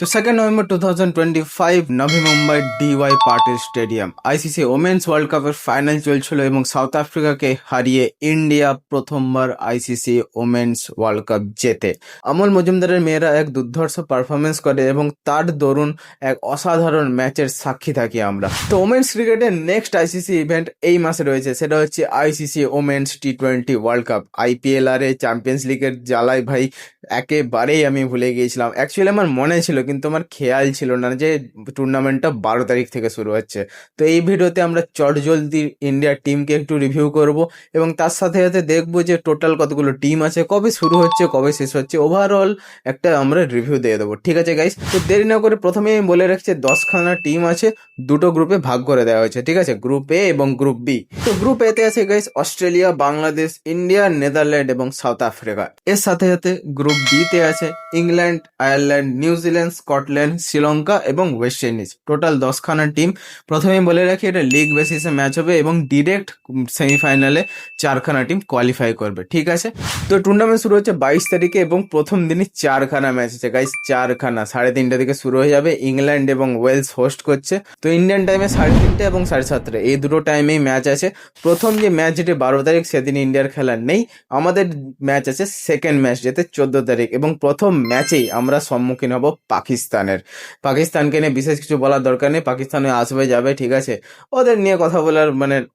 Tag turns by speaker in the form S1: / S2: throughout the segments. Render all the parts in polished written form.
S1: तो 2 नवंबर 2025 Navi Mumbai DY Patil stadium ICC women's world কাপের ফাইনাল চলছিল এবং সাউথ আফ্রিকাকে হারিয়ে ইন্ডিয়া প্রথমবার আইসিসি ওমেন্স ওয়ার্ল্ড কাপ জেতে। আমল মজুমদারের মেয়েরা এক দুর্ধর্ষ পারফরমেন্স করে এবং তার দরুন এক অসাধারণ ম্যাচের সাক্ষী থাকি আমরা। তো ওমেন্স ক্রিকেটের নেক্সট আইসিসি ইভেন্ট এই মাসে রয়েছে, সেটা হচ্ছে ICC women's T20 world cup. IPL আর চ্যাম্পিয়ন্স লিগের জ্বালায় ভাই একেবারেই আমি ভুলে গিয়েছিলাম। অ্যাকচুয়ালি আমার মনে ছিল কিন্তু আমার খেয়াল ছিল না যে টুর্নামেন্টটা 12 তারিখ থেকে শুরু হচ্ছে। তো এই ভিডিওতে আমরা চটজলদি ইন্ডিয়ার টিমকে একটু রিভিউ করব এবং তার সাথে সাথে দেখবো যে টোটাল কতগুলো টিম আছে, কবে শুরু হচ্ছে, কবে শেষ হচ্ছে, ওভারঅল একটা আমরা রিভিউ দিয়ে দেবো। ঠিক আছে গাইস, তো দেরি না করে প্রথমে আমি বলে রাখছি 10খানা টিম আছে, দুটো গ্রুপে ভাগ করে দেওয়া হয়েছে। ঠিক আছে, গ্রুপ এ এবং গ্রুপ বি। তো গ্রুপ এতে আছে guys Australia, Bangladesh, India, Netherland এবং সাউথ আফ্রিকা। এর সাথে সাথে গ্রুপ বি তে আছে England, Ireland, New Zealand, Scotland, Sri Lanka এবং ওয়েস্ট ইন্ডিজ। টোটাল 10খানা টিম। প্রথমেই বলে রাখি এটা লিগ বেসিসে ম্যাচ হবে এবং ডিরেক্ট সেমিফাইনালে 4খানা টিম কোয়ালিফাই করবে। ঠিক আছে, তো টুর্নামেন্ট শুরু হচ্ছে 22 তারিখে এবং প্রথম দিনই 4খানা ম্যাচ আছে গাইস, 4খানা। 3:30 থেকে শুরু হয়ে যাবে। ইংল্যান্ড এবং ওয়েলস হোস্ট করছে। তো ইন্ডিয়ান টাইমে 3:30 এবং 7:30 এই দুটো টাইমেই ম্যাচ আছে। প্রথম যে ম্যাচ যেটি 12 তারিখ সেদিন ইন্ডিয়ার খেলা নেই। আমাদের ম্যাচ আছে সেকেন্ড ম্যাচ যেতে 14 তারিখ এবং প্রথম ম্যাচেই আমরা সম্মুখীন হব পাকিস্তানের। পাকিস্তানকে নিয়ে বিশেষ কিছু বলার দরকার নেই, পাকিস্তানে আসবে যাবে। ঠিক আছে, ওদের নিয়ে কথা বলার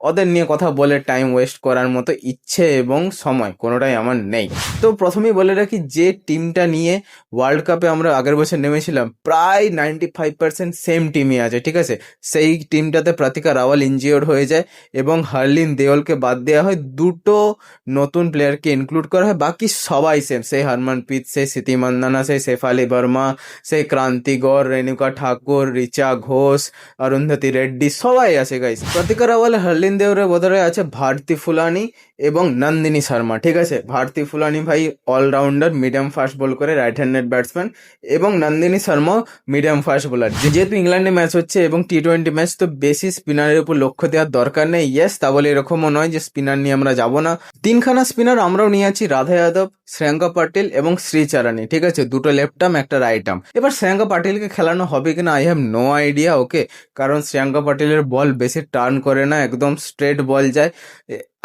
S1: ওদের নিয়ে কথা বলে টাইম ওয়েস্ট করার মতো ইচ্ছে এবং সময় কোনোটাই আমার নেই। তো প্রথমেই বলে রাখি যে টিমটা নিয়ে ওয়ার্ল্ড কাপে আমরা আগের বছর নেমেছিলাম প্রায় 95% সেম টিমই আছে। ঠিক আছে, সেই টিমটাতে প্রতিকা রাওয়াল ইনজিওর্ড হয়ে যায় এবং হার্লিন দেওলকে বাদ দেওয়া হয়, দুটো নতুন প্লেয়ারকে ইনক্লুড করা হয়, বাকি সবাই সেম। সেই হরমনপ্রীত, সেই স্মৃতি মান্দানা, সেই শেফালি বর্মা, সেই ক্রান্তি গড়, রেণুকা ঠাকুর, রিচা ঘোষ, অরুন্ধতী রেড্ডি সবাই আছে গাইস। প্রতিকা রাওয়াল, হার্লিন দেওরের বদলে আছে ভারতী ফুলানি এবং নন্দিনী শর্মা। ঠিক আছে, ভারতী ফুলানি ভাই অলরাউন্ডার, মিডিয়াম ফাস্ট বল করে, রাইট হ্যান্ডেড ব্যাটসম্যান, এবং নন্দিনী শর্মাও মিডিয়াম ফাস্ট বোলার। যেহেতু ইংল্যান্ডে ম্যাচ হচ্ছে এবং টি20 ম্যাচ, তো বেশি স্পিনারের উপর লক্ষ্য দেওয়ার দরকার নেই। ইয়েস, তা বলে এরকমও নয় যে স্পিনার নিয়ে আমরা যাব না। 3খানা স্পিনার আমরাও নিয়ে আছি, রাধা যাদব, শ্রেয়াঙ্কা পাটিল এবং শ্রী চারানি। ঠিক আছে, দুটো লেফট আর্ম একটা রাইট আর্ম। এবার শ্রেয়াঙ্কা পাটিলকে খেলানো হবে কিনা আই হ্যাভ নো আইডিয়া। ওকে, কারণ শ্রেয়াঙ্কা পাটিলের বল বেশি টার্ন করে না, একদম স্ট্রেট বল যায়।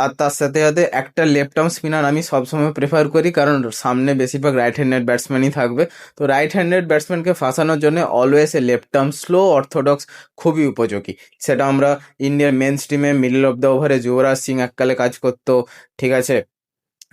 S1: আর তার সাথে সাথে একটা লেফট আর্ম স্পিনার আমি সবসময় প্রেফার করি, কারণ সামনে বেশিরভাগ রাইট হ্যান্ডেড ব্যাটসম্যানই থাকবে। তো রাইট হ্যান্ডেড ব্যাটসম্যানকে ফাঁসানোর জন্য always a left arm slow orthodox খুবই উপযোগী। সেটা আমরা ইন্ডিয়ার মেন্স টিমে মিডল অফ দ্য ওভারে যুবরাজ সিং এককালে কাজ করতো। ঠিক আছে,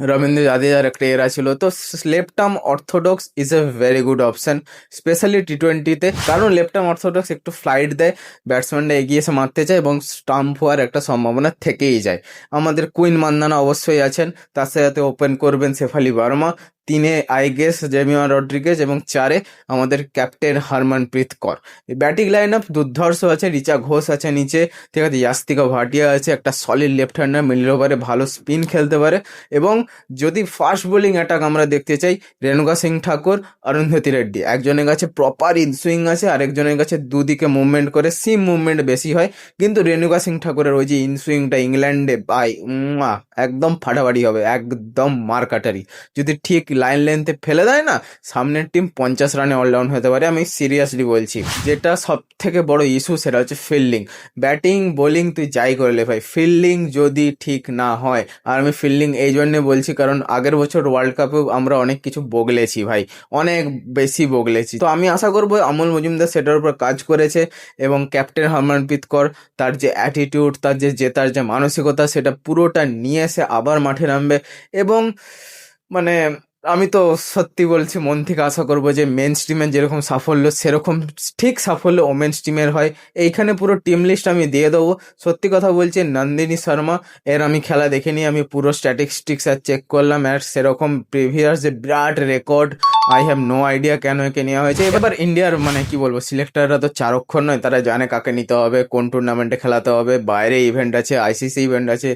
S1: রবীন্দ্র জাদেজার একটা এরা ছিল। তো left arm orthodox is a very good option, specially টি20তে, কারণ লেফট আর্ম অর্থোডক্স একটু ফ্লাইট দেয়, ব্যাটসম্যানরা এগিয়ে এসে মারতে চায় এবং স্টাম্প হওয়ার একটা সম্ভাবনা থেকেই যায়। আমাদের কুইন মান্দানা অবশ্যই আছেন, তার সাথে ওপেন করবেন শেফালি বর্মা, 3-এ আই গেস জেমিমা রড্রিগেজ এবং 4-এ আমাদের ক্যাপ্টেন হরমনপ্রীত কর। ব্যাটিং লাইন আপ দুর্ধর্ষ আছে, রিচা ঘোষ আছে নিচে। ঠিক আছে, ইয়াস্তিকা ভাটিয়া আছে, একটা সলিড লেফট হ্যান্ডার, মিডল ওভারে ভালো স্পিন খেলতে পারে। এবং যদি ফাস্ট বোলিং অ্যাটাক আমরা দেখতে চাই, রেণুকা সিং ঠাকুর, অরুন্ধতী রেড্ডি, একজনের কাছে প্রপার ইনসুইং আছে, আরেকজনের কাছে দুদিকে মুভমেন্ট করে, সিম মুভমেন্ট বেশি হয়। কিন্তু রেণুকা সিং ঠাকুরের ওই যে ইনসুইংটা ইংল্যান্ডে বাই একদম ফাটাফাটি হবে, একদম মারকাটারি। যদি ঠিক লাইন লেন্থে ফেলে দেয় না, সামনের টিম 50 রানে অলডাউন হতে পারে, আমি সিরিয়াসলি বলছি। যেটা সব থেকে বড় ইস্যু সেটা হচ্ছে ফিল্ডিং। ব্যাটিং বোলিং তুই যাই করলে ভাই, ফিল্ডিং যদি ঠিক না হয়, আর আমি ফিল্ডিং এই জন্যে বলছি কারণ আগের বছর ওয়ার্ল্ড কাপেও আমরা অনেক কিছু বগলেছি ভাই, অনেক বেশি বগলেছি। তো আমি আশা করবো আমল মজুমদার সেটার উপর কাজ করেছে এবং ক্যাপ্টেন হরমনপ্রীত কর তার যে অ্যাটিটিউড, তার যে জেতার যে মানসিকতা, সেটা পুরোটা নিয়ে এসে আবার মাঠে নামবে। এবং মানে আমি তো সত্যি বলছি, মন থেকে আশা করবো যে মেন্স টিমের যেরকম সাফল্য সেরকম ঠিক সাফল্য ওমেন্স টিমের হয়। এইখানে পুরো টিম লিস্ট আমি দিয়ে দেবো। সত্যি কথা বলছি, নন্দিনী শর্মা এর আমি খেলা দেখিনি, আমি পুরো স্ট্যাটিস্টিক্স আর চেক করলাম, আর সেরকম প্রিভিয়াস যে বিরাট record, I have no idea কেন একে নেওয়া হয়েছে। এবার ইন্ডিয়ার কি বলবো, সিলেক্টররা তো 4 অক্ষর নয়, তারা জানে কাকে নিতে হবে, কোন টুর্নামেন্টে খেলাতে হবে, বাইরে ইভেন্ট আছে, আইসিসি ইভেন্ট আছে,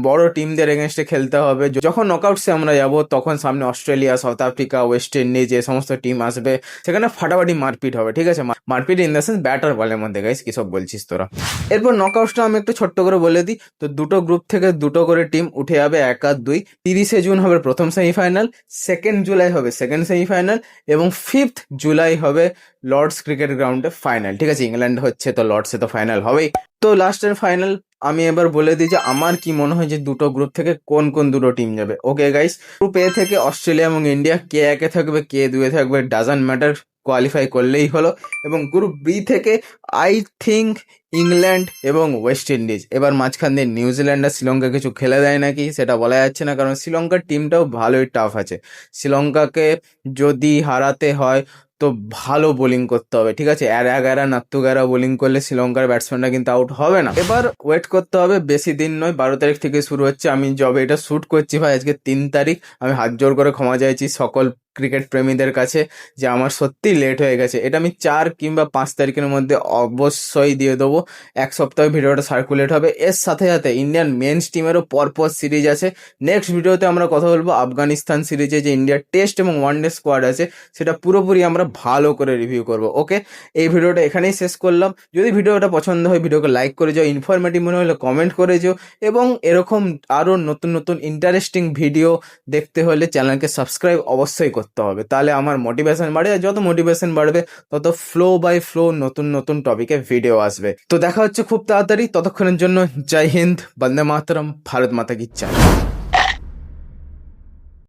S1: বড় টিমদের এগেনস্টে খেলতে হবে। যখন নকআউটসে আমরা যাব তখন সামনে Australia Australia, south Africa, West Indies যে সমস্ত টিম আসবে সেখানে ফাটাফাটি মারপিট হবে, ঠিক আছে? মারপিট ইন দ্য সেন্স ব্যাটার বলের মধ্যে, গাইস কি সব বলছিস তোরা। এরপর নকআউটসটা আমি একটু ছোট্ট করে বলে দিই। তো দুটো গ্রুপ থেকে দুটো করে টিম উঠে যাবে 1 আর 2। 30শে জুন হবে প্রথম সেমিফাইনাল, 2nd জুলাই হবে সেকেন্ড সেমিফাইনাল এবং 5th জুলাই হবে লর্ডস ক্রিকেট গ্রাউন্ডে ফাইনাল, ঠিক আছে? ইংল্যান্ড হচ্ছে তো লর্ডসে তো ফাইনাল হবেই। তো লাস্টের ফাইনাল আমি এবার বলে দিই যে আমার কি মনে হয় যে দুটো গ্রুপ থেকে কোন কোন দুটো টিম যাবে। ওকে গাইস, গ্রুপ এ থেকে অস্ট্রেলিয়া এবং ইন্ডিয়া, কে 1-এ থাকবে কে 2-এ থাকবে ডাজন্ট ম্যাটার, কোয়ালিফাই করলেই হলো। এবং গ্রুপ বি থেকে আই থিঙ্ক ইংল্যান্ড এবং ওয়েস্ট ইন্ডিজ। এবার মাঝখান দিয়ে নিউজিল্যান্ড আর শ্রীলঙ্কা কিছু খেলে দেয় নাকি সেটা বলা যাচ্ছে না, কারণ শ্রীলঙ্কার টিমটাও ভালোই টাফ আছে। শ্রীলঙ্কাকে যদি হারাতে হয় তো ভালো বোলিং করতে হবে, ঠিক আছে? এরা নাত্তুগারা বোলিং করলে শ্রীলঙ্কার ব্যাটসম্যানরা কিন্তু আউট হবে না। এবার ওয়েট করতে হবে, বেশি দিন নয়, 12 তারিখ থেকে শুরু হচ্ছে। আমি যবে এটা শ্যুট করছি ভাই আজকে 3 তারিখ, আমি হাত জোর করে ক্ষমা চাইছি সকল ক্রিকেট প্রেমীদের কাছে যে আমার সত্যি লেট হয়ে গেছে। এটা আমি 4 কিংবা 5 তারিখের মধ্যে অবশ্যই দিয়ে দেবো। 1 সপ্তাহে ভিডিওটা সার্কুলেট হবে। এর সাথে সাথে ইন্ডিয়ান মেন্স টিমেরও পরপর সিরিজ আছে। নেক্সট ভিডিওতে আমরা কথা বলবো আফগানিস্তান সিরিজে যে ইন্ডিয়ার টেস্ট এবং ওয়ানডে স্কোয়াড আছে সেটা পুরোপুরি আমরা ভালো করে রিভিউ করব। ওকে, এই ভিডিওটা এখানেই শেষ করলাম। যদি ভিডিওটা পছন্দ হয় ভিডিওকে লাইক করে যাও, ইনফরমেটিভ মনে হলে কমেন্ট করে যাও, এবং এরকম আরও নতুন নতুন ইন্টারেস্টিং ভিডিও দেখতে হলে চ্যানেলকে সাবস্ক্রাইব অবশ্যই করতে হবে, তাহলে আমার মোটিভেশন বাড়ে। আর যত মোটিভেশন বাড়বে তত ফ্লো বাই ফ্লো নতুন নতুন টপিকে ভিডিও আসবে। তো দেখা হচ্ছে খুব তাড়াতাড়ি, ততক্ষণের জন্য জয় হিন্দ, বন্দে মাতরম, ভারত মাতা কি জয়।